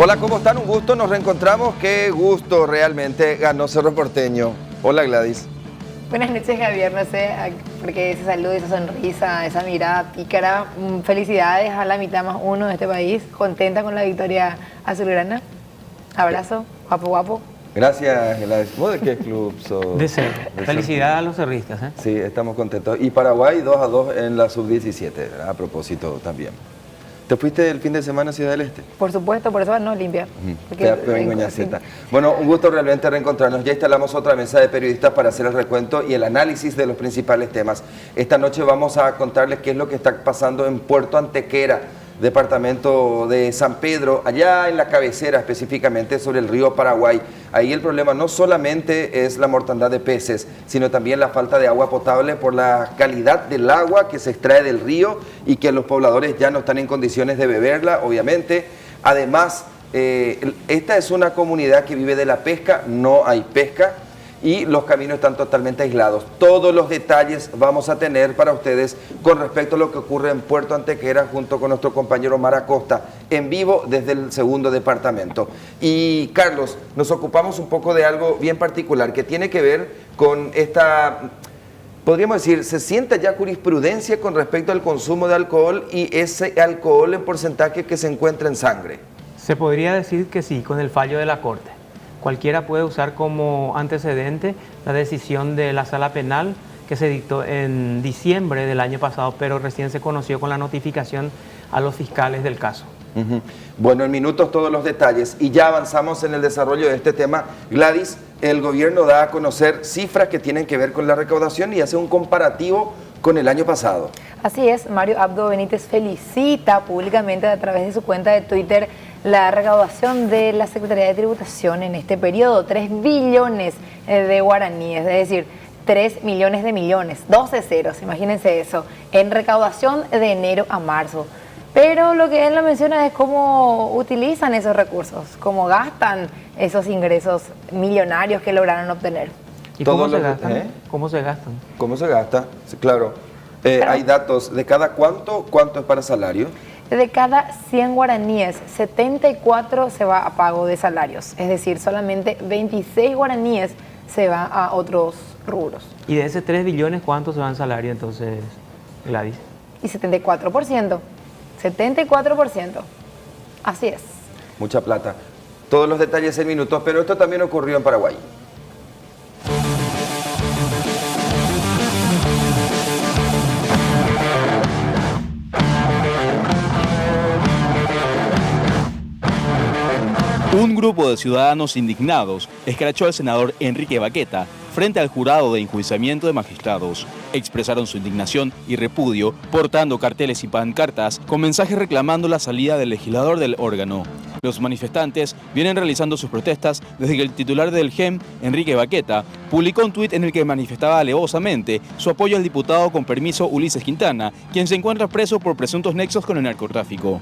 Hola, ¿cómo están? Un gusto, nos reencontramos. Qué gusto realmente ganó Cerro Porteño. Hola, Gladys. Buenas noches, Javier. No sé, porque ese saludo, esa sonrisa, esa mirada pícara. Felicidades a la mitad más uno de este país. Contenta con la victoria azulgrana. Abrazo, guapo, guapo. Gracias, Gladys. ¿Vos de qué club sos? De Cerro. Felicidades a los cerristas. Sí, estamos contentos. Y Paraguay 2-2 en la sub-17, a propósito también. ¿Te fuiste el fin de semana a Ciudad del Este? Por supuesto, por eso no limpia. Bueno, un gusto realmente reencontrarnos. Ya instalamos otra mesa de periodistas para hacer el recuento y el análisis de los principales temas. Esta noche vamos a contarles qué es lo que está pasando en Puerto Antequera, departamento de San Pedro, allá en la cabecera específicamente sobre el río Paraguay. Ahí el problema no solamente es la mortandad de peces, sino también la falta de agua potable por la calidad del agua que se extrae del río y que los pobladores ya no están en condiciones de beberla, obviamente. Además, esta es una comunidad que vive de la pesca, no hay pesca, y los caminos están totalmente aislados. Todos los detalles vamos a tener para ustedes con respecto a lo que ocurre en Puerto Antequera junto con nuestro compañero Omar Acosta, en vivo desde el segundo departamento. Y Carlos, nos ocupamos un poco de algo bien particular que tiene que ver con esta, podríamos decir, se siente ya jurisprudencia con respecto al consumo de alcohol y ese alcohol en porcentaje que se encuentra en sangre. Se podría decir que sí, con el fallo de la Corte. Cualquiera puede usar como antecedente la decisión de la Sala Penal que se dictó en diciembre del año pasado, pero recién se conoció con la notificación a los fiscales del caso. Bueno, en minutos todos los detalles y ya avanzamos en el desarrollo de este tema. Gladys, el gobierno da a conocer cifras que tienen que ver con la recaudación y hace un comparativo con el año pasado. Así es, Mario Abdo Benítez felicita públicamente a través de su cuenta de Twitter la recaudación de la Secretaría de Tributación en este periodo, 3 billones de guaraníes, es decir, 3 millones de millones, 12 ceros, imagínense eso, en recaudación de enero a marzo. Pero lo que él no menciona es cómo utilizan esos recursos, cómo gastan esos ingresos millonarios que lograron obtener. ¿Y cómo se gastan? ¿Cómo se gastan? ¿Cómo se gasta? Sí, claro. Hay datos de cada cuánto es para salario. De cada 100 guaraníes, 74 se va a pago de salarios, es decir, solamente 26 guaraníes se va a otros rubros. ¿Y de ese 3 billones cuánto se va en salario entonces, Gladys? Y 74%, 74%, así es. Mucha plata. Todos los detalles en minutos, pero esto también ocurrió en Paraguay. Un grupo de ciudadanos indignados escrachó al senador Enrique Baqueta frente al jurado de enjuiciamiento de magistrados. Expresaron su indignación y repudio portando carteles y pancartas con mensajes reclamando la salida del legislador del órgano. Los manifestantes vienen realizando sus protestas desde que el titular del GEM, Enrique Baqueta, publicó un tuit en el que manifestaba alevosamente su apoyo al diputado con permiso Ulises Quintana, quien se encuentra preso por presuntos nexos con el narcotráfico.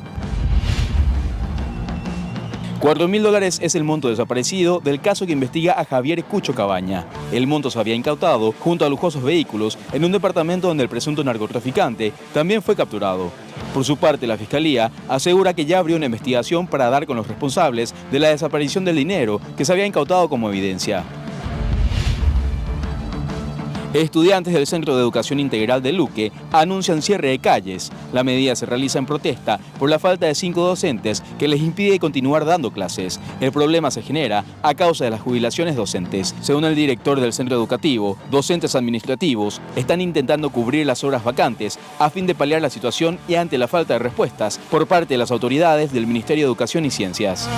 $4.000 es el monto desaparecido del caso que investiga a Javier Cucho Cabaña. El monto se había incautado junto a lujosos vehículos en un departamento donde el presunto narcotraficante también fue capturado. Por su parte, la Fiscalía asegura que ya abrió una investigación para dar con los responsables de la desaparición del dinero que se había incautado como evidencia. Estudiantes del Centro de Educación Integral de Luque anuncian cierre de calles. La medida se realiza en protesta por la falta de 5 docentes que les impide continuar dando clases. El problema se genera a causa de las jubilaciones docentes. Según el director del centro educativo, docentes administrativos están intentando cubrir las horas vacantes a fin de paliar la situación y ante la falta de respuestas por parte de las autoridades del Ministerio de Educación y Ciencias.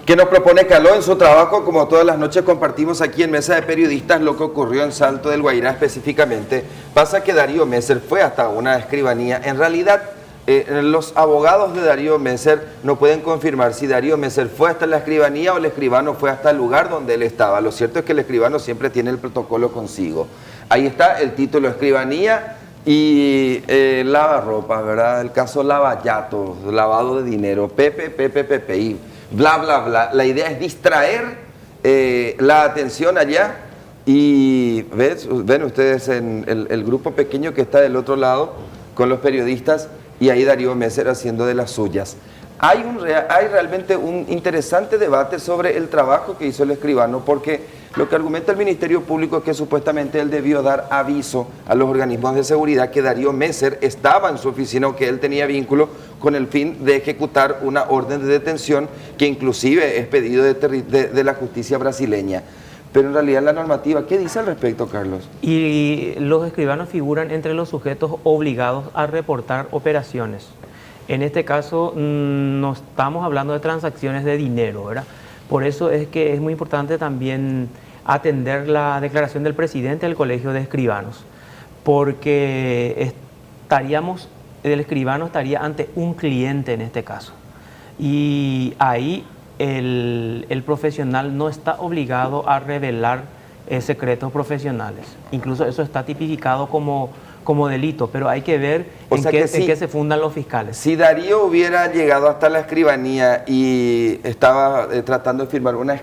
Que nos propone Caló en su trabajo, como todas las noches compartimos aquí en Mesa de Periodistas lo que ocurrió en Salto del Guairá específicamente. Pasa que Darío Messer fue hasta una escribanía. En realidad, los abogados de Darío Messer no pueden confirmar si Darío Messer fue hasta la escribanía o el escribano fue hasta el lugar donde él estaba. Lo cierto es que el escribano siempre tiene el protocolo consigo. Ahí está el título escribanía y lavarropas, ¿verdad? El caso lavallatos, lavado de dinero, Pepe, y bla, bla, bla. La idea es distraer la atención allá y ven ustedes en el grupo pequeño que está del otro lado con los periodistas, y ahí Darío Messer haciendo de las suyas. Hay realmente un interesante debate sobre el trabajo que hizo el escribano, porque lo que argumenta el Ministerio Público es que supuestamente él debió dar aviso a los organismos de seguridad que Darío Messer estaba en su oficina o que él tenía vínculo con el fin de ejecutar una orden de detención que inclusive es pedido de la justicia brasileña. Pero en realidad la normativa, ¿qué dice al respecto, Carlos? Y los escribanos figuran entre los sujetos obligados a reportar operaciones. En este caso no estamos hablando de transacciones de dinero, ¿verdad? Por eso es que es muy importante también atender la declaración del presidente del Colegio de Escribanos, porque el escribano estaría ante un cliente en este caso. Y ahí el profesional no está obligado a revelar secretos profesionales. Incluso eso está tipificado como delito, pero hay que ver en qué se fundan los fiscales. Si Darío hubiera llegado hasta la escribanía y estaba tratando de firmar una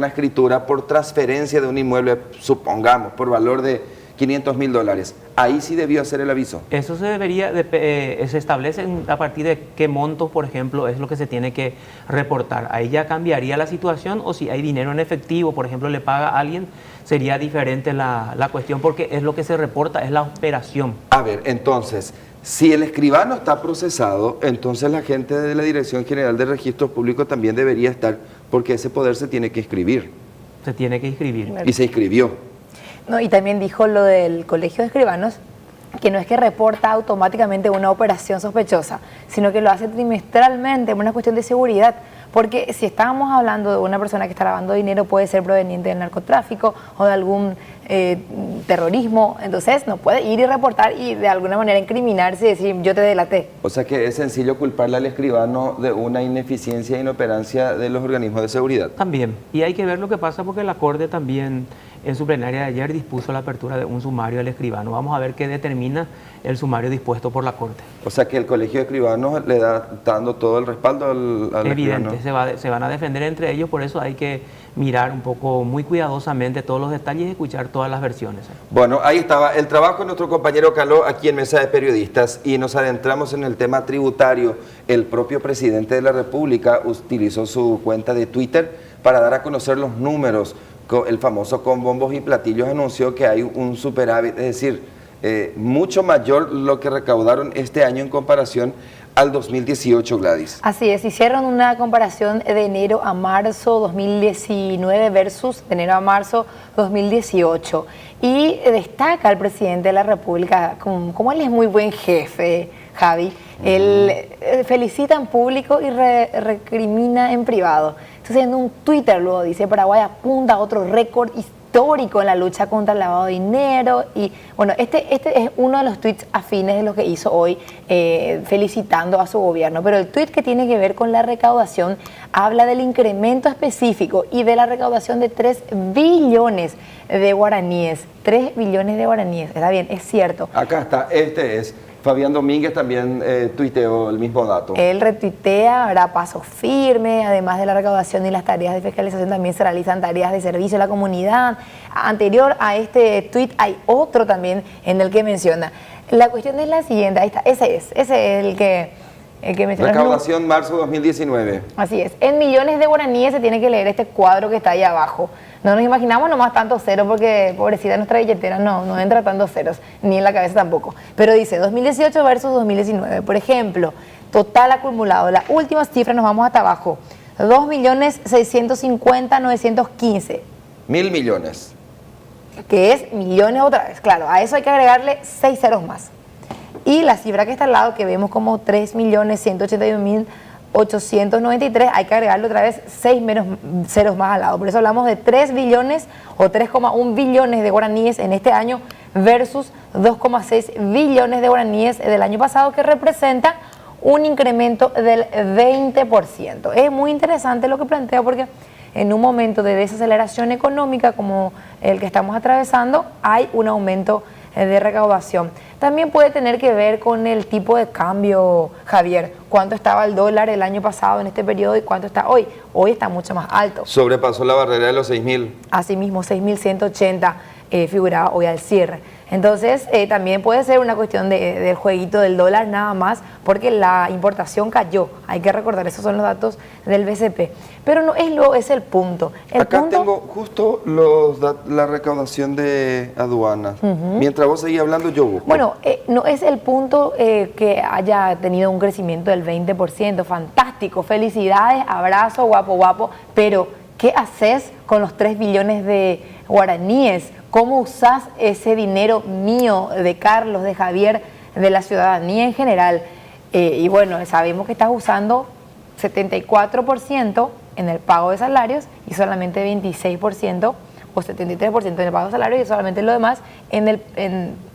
escritura por transferencia de un inmueble, supongamos, por valor de $500.000, ahí sí debió hacer el aviso. Eso se establece a partir de qué montos, por ejemplo, es lo que se tiene que reportar. Ahí ya cambiaría la situación, o si hay dinero en efectivo, por ejemplo, le paga a alguien, sería diferente la cuestión, porque es lo que se reporta, es la operación. A ver, entonces, si el escribano está procesado, entonces la gente de la Dirección General de Registros Públicos también debería estar, porque ese poder se tiene que inscribir. Se tiene que inscribir. Y se inscribió. No, y también dijo lo del Colegio de Escribanos, que no es que reporta automáticamente una operación sospechosa, sino que lo hace trimestralmente, es una cuestión de seguridad. Porque si estábamos hablando de una persona que está lavando dinero, puede ser proveniente del narcotráfico o de algún terrorismo, entonces no puede ir y reportar y de alguna manera incriminarse y decir, yo te delaté. O sea que es sencillo culparle al escribano de una ineficiencia e inoperancia de los organismos de seguridad. También, y hay que ver lo que pasa, porque la Corte también en su plenaria de ayer dispuso la apertura de un sumario al escribano. Vamos a ver qué determina el sumario dispuesto por la Corte. O sea que el Colegio de Escribanos le está dando todo el respaldo al Evidente, escribano. se van a defender entre ellos, por eso hay que mirar un poco muy cuidadosamente todos los detalles y escuchar todas las versiones. Bueno, ahí estaba el trabajo de nuestro compañero Caló aquí en Mesa de Periodistas, y nos adentramos en el tema tributario. El propio presidente de la República utilizó su cuenta de Twitter para dar a conocer los números. El famoso con bombos y platillos anunció que hay un superávit, es decir, mucho mayor lo que recaudaron este año en comparación al 2018, Gladys. Así es, hicieron una comparación de enero a marzo 2019 versus de enero a marzo 2018. Y destaca el presidente de la República, como él es muy buen jefe, Javi, él felicita en público y recrimina en privado. Entonces en un Twitter luego dice, Paraguay apunta a otro récord histórico en la lucha contra el lavado de dinero. Y bueno, este es uno de los tweets afines de lo que hizo hoy, felicitando a su gobierno. Pero el tweet que tiene que ver con la recaudación habla del incremento específico y de la recaudación de 3 billones de guaraníes. 3 billones de guaraníes, está bien, es cierto. Acá está, Fabián Domínguez también tuiteó el mismo dato. Él retuitea, habrá paso firme, además de la recaudación y las tareas de fiscalización también se realizan tareas de servicio a la comunidad. Anterior a este tuit hay otro también en el que menciona. La cuestión es la siguiente, ahí está, ese es el que menciona. Recaudación marzo 2019. Así es, en millones de guaraníes se tiene que leer este cuadro que está ahí abajo. No nos imaginamos nomás tantos ceros, porque pobrecita nuestra billetera no entra tantos ceros, ni en la cabeza tampoco. Pero dice 2018 versus 2019. Por ejemplo, total acumulado, las últimas cifras nos vamos hasta abajo. 2.650.915. 1.000 millones. Que es millones otra vez, claro. A eso hay que agregarle 6 ceros más. Y la cifra que está al lado, que vemos como 3.181.893, hay que agregarle otra vez 6 menos ceros más al lado. Por eso hablamos de 3 billones o 3,1 billones de guaraníes en este año versus 2,6 billones de guaraníes del año pasado, que representa un incremento del 20%. Es muy interesante lo que plantea, porque en un momento de desaceleración económica como el que estamos atravesando, hay un aumento de recaudación. También puede tener que ver con el tipo de cambio, Javier. ¿Cuánto estaba el dólar el año pasado en este periodo y cuánto está hoy? Hoy está mucho más alto. Sobrepasó la barrera de los 6.000. Asimismo, 6.180 figuraba hoy al cierre. Entonces, también puede ser una cuestión del jueguito del dólar nada más, porque la importación cayó. Hay que recordar, esos son los datos del BCP. Pero no es el punto. Acá tengo justo la recaudación de aduanas. Mientras vos seguís hablando, yo busco. Bueno, no es el punto que haya tenido un crecimiento del 20%. Fantástico, felicidades, abrazo, guapo, guapo. Pero, ¿qué haces con los 3 billones de guaraníes? ¿Cómo usás ese dinero mío, de Carlos, de Javier, de la ciudadanía en general? Y bueno, sabemos que estás usando 74% en el pago de salarios y solamente 26% o 73% en el pago de salarios y solamente lo demás en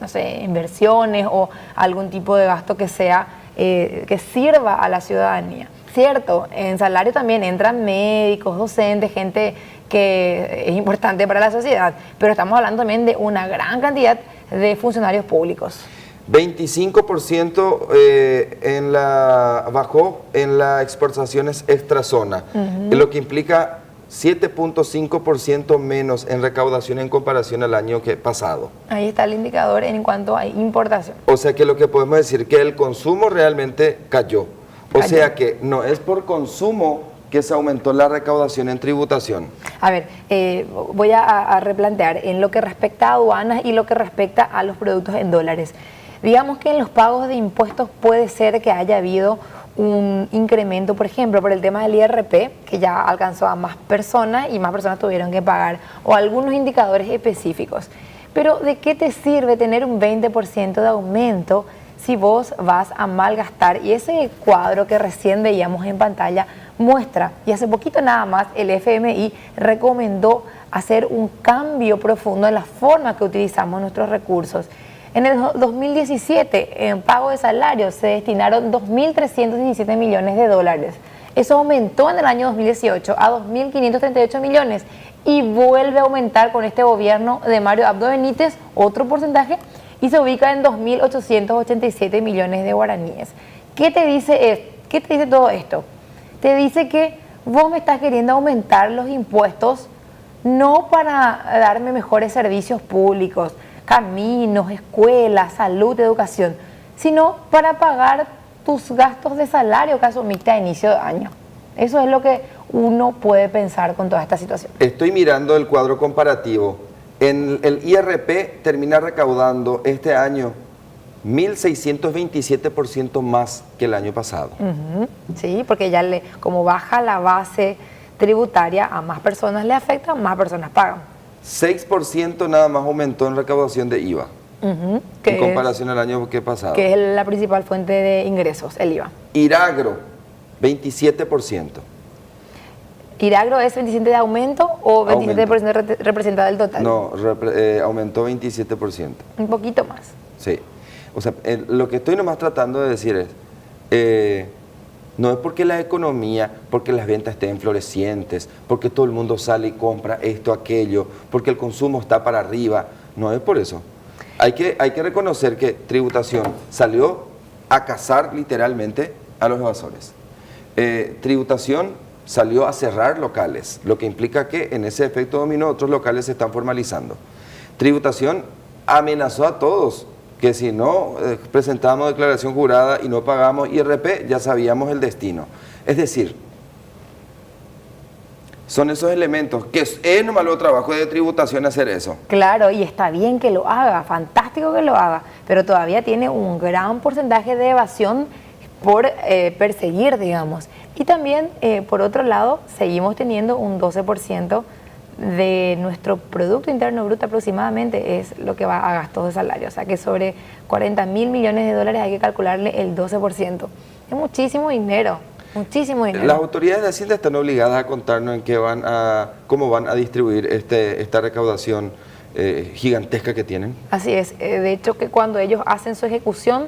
no sé, inversiones o algún tipo de gasto que sea que sirva a la ciudadanía. Cierto, en salario también entran médicos, docentes, gente que es importante para la sociedad, pero estamos hablando también de una gran cantidad de funcionarios públicos. 25% bajó en las exportaciones extrazona, lo que implica 7.5% menos en recaudación en comparación al año pasado. Ahí está el indicador en cuanto a importación. O sea que lo que podemos decir que el consumo realmente cayó. O sea que no es por consumo que se aumentó la recaudación en tributación. A ver, voy a replantear en lo que respecta a aduanas y lo que respecta a los productos en dólares. Digamos que en los pagos de impuestos puede ser que haya habido un incremento, por ejemplo, por el tema del IRP, que ya alcanzó a más personas y más personas tuvieron que pagar, o algunos indicadores específicos. Pero ¿de qué te sirve tener un 20% de aumento si vos vas a malgastar? Y ese cuadro que recién veíamos en pantalla muestra, y hace poquito nada más el FMI recomendó hacer un cambio profundo en la forma que utilizamos nuestros recursos. En el 2017, en pago de salarios, se destinaron 2.317 millones de dólares. Eso aumentó en el año 2018 a 2.538 millones y vuelve a aumentar con este gobierno de Mario Abdo Benítez, otro porcentaje, y se ubica en 2.887 millones de guaraníes. ¿Qué te dice todo esto? Te dice que vos me estás queriendo aumentar los impuestos no para darme mejores servicios públicos, caminos, escuelas, salud, educación, sino para pagar tus gastos de salario que asumiste a inicio de año. Eso es lo que uno puede pensar con toda esta situación. Estoy mirando el cuadro comparativo. En el IRP termina recaudando este año 1.627% más que el año pasado. Sí, porque ya como baja la base tributaria, a más personas le afecta, más personas pagan. 6% nada más aumentó en recaudación de IVA, en comparación al año que pasado. Que es la principal fuente de ingresos, el IVA. Iragro, 27%. ¿Iragro es 27 de aumento o 27% representado del total? No, aumentó 27%. Un poquito más. Sí. O sea, lo que estoy nomás tratando de decir es, no es porque la economía, porque las ventas estén florecientes, porque todo el mundo sale y compra esto, aquello, porque el consumo está para arriba, no es por eso. Hay que reconocer que tributación salió a cazar literalmente a los evasores. Tributación salió a cerrar locales, lo que implica que en ese efecto dominó otros locales se están formalizando. Tributación amenazó a todos, que si no presentamos declaración jurada y no pagamos IRP, ya sabíamos el destino. Es decir, son esos elementos que es un malo trabajo de tributación hacer eso. Claro, y está bien que lo haga, fantástico que lo haga, pero todavía tiene un gran porcentaje de evasión por perseguir, digamos. Y también, por otro lado, seguimos teniendo un 12% de nuestro Producto Interno Bruto aproximadamente es lo que va a gastos de salario. O sea que sobre 40.000 millones de dólares hay que calcularle el 12%. Es muchísimo dinero, muchísimo dinero. Las autoridades de Hacienda están obligadas a contarnos cómo van a distribuir esta recaudación gigantesca que tienen. Así es. De hecho, que cuando ellos hacen su ejecución,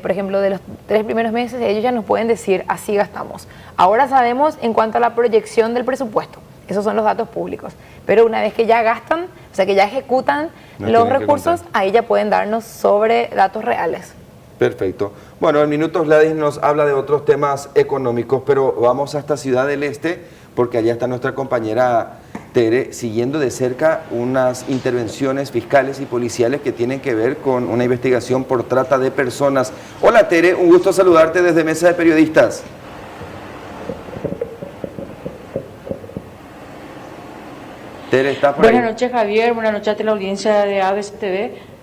por ejemplo, de los 3 primeros meses, ellos ya nos pueden decir, así gastamos. Ahora sabemos en cuanto a la proyección del presupuesto. Esos son los datos públicos. Pero una vez que ya gastan, o sea que ya ejecutan los recursos, ahí ya pueden darnos sobre datos reales. Perfecto. Bueno, en minutos Gladys nos habla de otros temas económicos, pero vamos hasta Ciudad del Este, porque allá está nuestra compañera Tere, siguiendo de cerca unas intervenciones fiscales y policiales que tienen que ver con una investigación por trata de personas. Hola Tere, un gusto saludarte desde Mesa de Periodistas. Tere, ¿estás por ahí? Buenas noches, Javier. Buenas noches a la audiencia de ABC TV.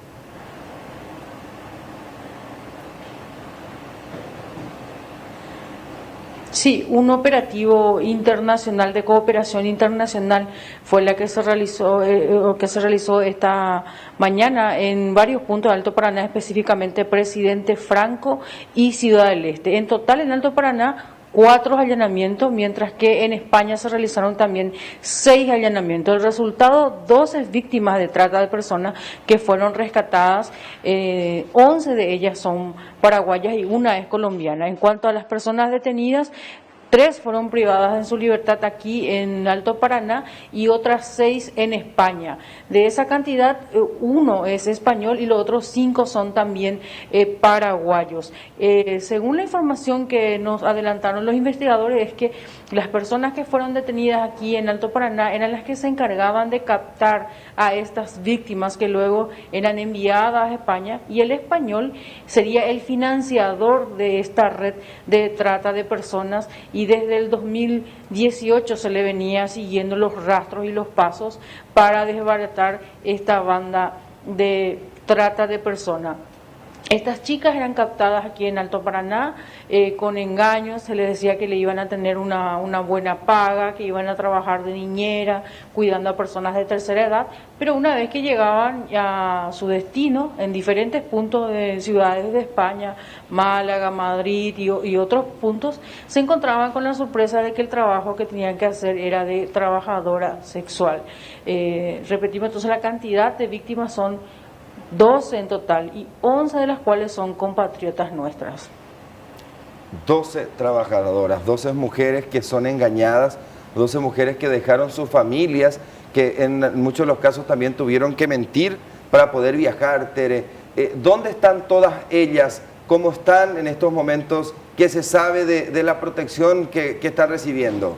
Sí, un operativo internacional de cooperación internacional fue la que se realizó esta mañana en varios puntos de Alto Paraná, específicamente Presidente Franco y Ciudad del Este. En total, en Alto Paraná, 4 allanamientos, mientras que en España se realizaron también 6 allanamientos. El resultado, 12 víctimas de trata de personas que fueron rescatadas, 11 de ellas son paraguayas y una es colombiana. En cuanto a las personas detenidas, 3 fueron privadas en su libertad aquí en Alto Paraná y otras 6 en España. De esa cantidad, 1 es español y los otros 5 son también paraguayos. Según la información que nos adelantaron los investigadores, es que las personas que fueron detenidas aquí en Alto Paraná eran las que se encargaban de captar a estas víctimas que luego eran enviadas a España, y el español sería el financiador de esta red de trata de personas, y desde el 2018 se le venía siguiendo los rastros y los pasos para desbaratar esta banda de trata de personas. Estas chicas eran captadas aquí en Alto Paraná con engaños, se les decía que le iban a tener una buena paga, que iban a trabajar de niñera, cuidando a personas de tercera edad, pero una vez que llegaban a su destino, en diferentes puntos de ciudades de España, Málaga, Madrid y otros puntos, se encontraban con la sorpresa de que el trabajo que tenían que hacer era de trabajadora sexual. Repetimos, entonces la cantidad de víctimas son 12 en total, y 11 de las cuales son compatriotas nuestras. 12 trabajadoras, 12 mujeres que son engañadas, 12 mujeres que dejaron sus familias, que en muchos de los casos también tuvieron que mentir para poder viajar, Tere. ¿Dónde están todas ellas? ¿Cómo están en estos momentos? ¿Qué se sabe de la protección que están recibiendo?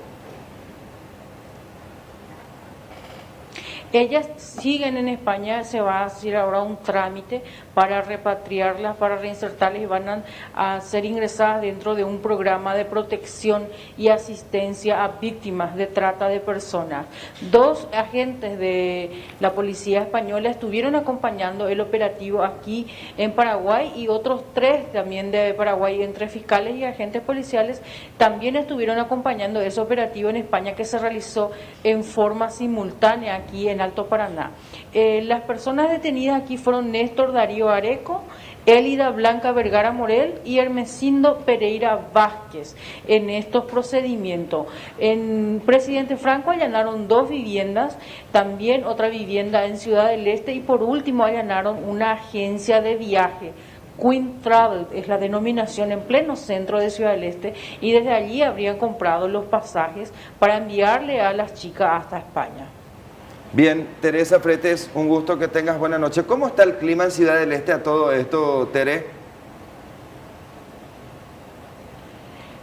Ellas siguen en España, se va a hacer ahora un trámite para repatriarlas, para reinsertarlas, y van a ser ingresadas dentro de un programa de protección y asistencia a víctimas de trata de personas. 2 agentes de la policía española estuvieron acompañando el operativo aquí en Paraguay, y otros 3 también de Paraguay, entre fiscales y agentes policiales, también estuvieron acompañando ese operativo en España, que se realizó en forma simultánea aquí en Alto Paraná. Las personas detenidas aquí fueron Néstor Darío Areco, Élida Blanca Vergara Morel y Hermesindo Pereira Vázquez. En estos procedimientos, en Presidente Franco allanaron 2 viviendas, también otra vivienda en Ciudad del Este, y por último allanaron una agencia de viaje. Queen Travel es la denominación, en pleno centro de Ciudad del Este, y desde allí habrían comprado los pasajes para enviarle a las chicas hasta España. Bien, Teresa Fretes, un gusto, que tengas buena noche. ¿Cómo está el clima en Ciudad del Este a todo esto, Tere?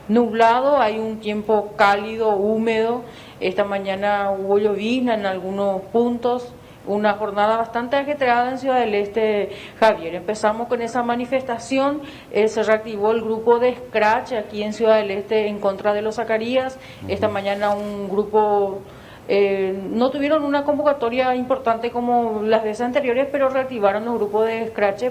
Nublado, hay un tiempo cálido, húmedo. Esta mañana hubo llovizna en algunos puntos. Una jornada bastante ajetreada en Ciudad del Este, Javier. Empezamos con esa manifestación, se reactivó el grupo de Scratch aquí en Ciudad del Este en contra de los Zacarías. Esta mañana un grupo... no tuvieron una convocatoria importante como las veces anteriores, pero reactivaron los grupos de Scratch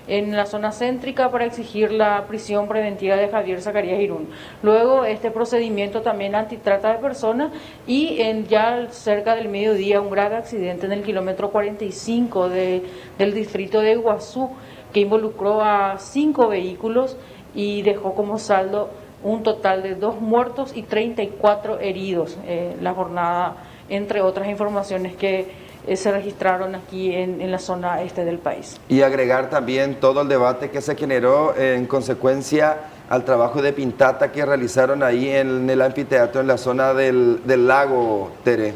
en la zona céntrica para exigir la prisión preventiva de Javier Zacarías Irún. Luego este procedimiento también antitrata de personas, y ya cerca del mediodía un grave accidente en el kilómetro 45 del distrito de Iguazú, que involucró a 5 vehículos y dejó como saldo un total de 2 muertos y 34 heridos. La jornada, entre otras informaciones que se registraron aquí en la zona este del país. Y agregar también todo el debate que se generó en consecuencia al trabajo de pintata que realizaron ahí en el anfiteatro en la zona del lago, Tere.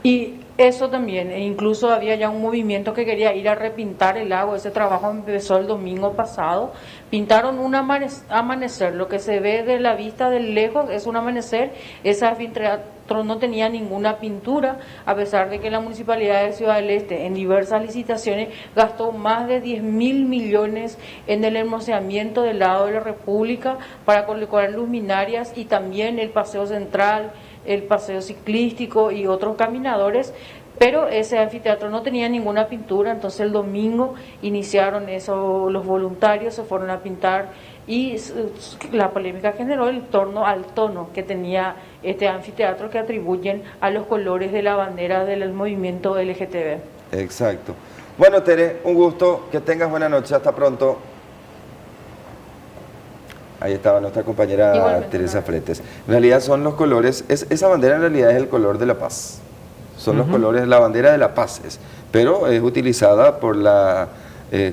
Y Eso también, e incluso había ya un movimiento que quería ir a repintar el lago. Ese trabajo empezó el domingo pasado. Pintaron un amanecer, lo que se ve de la vista de lejos es un amanecer. Ese anfiteatro no tenía ninguna pintura, a pesar de que la Municipalidad de Ciudad del Este en diversas licitaciones gastó más de 10.000 millones en el hermoseamiento del lado de la República para colocar luminarias y también el paseo central, el paseo ciclístico y otros caminadores, pero ese anfiteatro no tenía ninguna pintura. Entonces el domingo iniciaron eso, los voluntarios se fueron a pintar y la polémica generó en torno al tono que tenía este anfiteatro que atribuyen a los colores de la bandera del movimiento LGTB. Exacto. Bueno, Tere, un gusto, que tengas buena noche, hasta pronto. Ahí estaba nuestra compañera Igualmente, Teresa Fretes. En realidad son los colores, esa bandera en realidad es el color de la paz. Son los colores, la bandera de la paz pero es utilizada por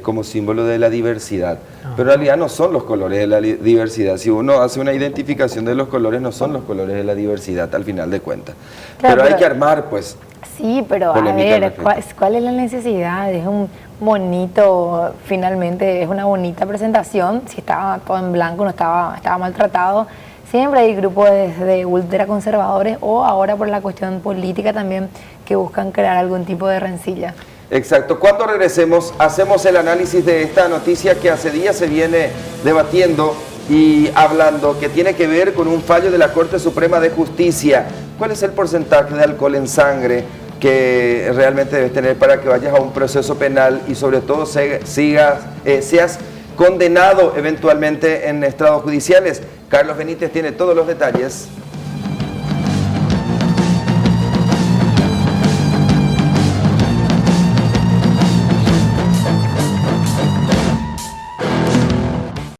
como símbolo de la diversidad. Pero en realidad no son los colores de la diversidad. Si uno hace una identificación de los colores, no son los colores de la diversidad al final de cuentas. Claro, pero hay que armar, pues. Sí, pero a ver, ¿cuál es la necesidad? Es un bonito, finalmente es una bonita presentación. Si estaba todo en blanco, no estaba maltratado. Siempre hay grupos de ultraconservadores o ahora por la cuestión política también que buscan crear algún tipo de rencilla. Exacto. Cuando regresemos, hacemos el análisis de esta noticia que hace días se viene debatiendo y hablando, que tiene que ver con un fallo de la Corte Suprema de Justicia. ¿Cuál es el porcentaje de alcohol en sangre que realmente debes tener para que vayas a un proceso penal y sobre todo seas condenado eventualmente en estrados judiciales? Carlos Benítez tiene todos los detalles.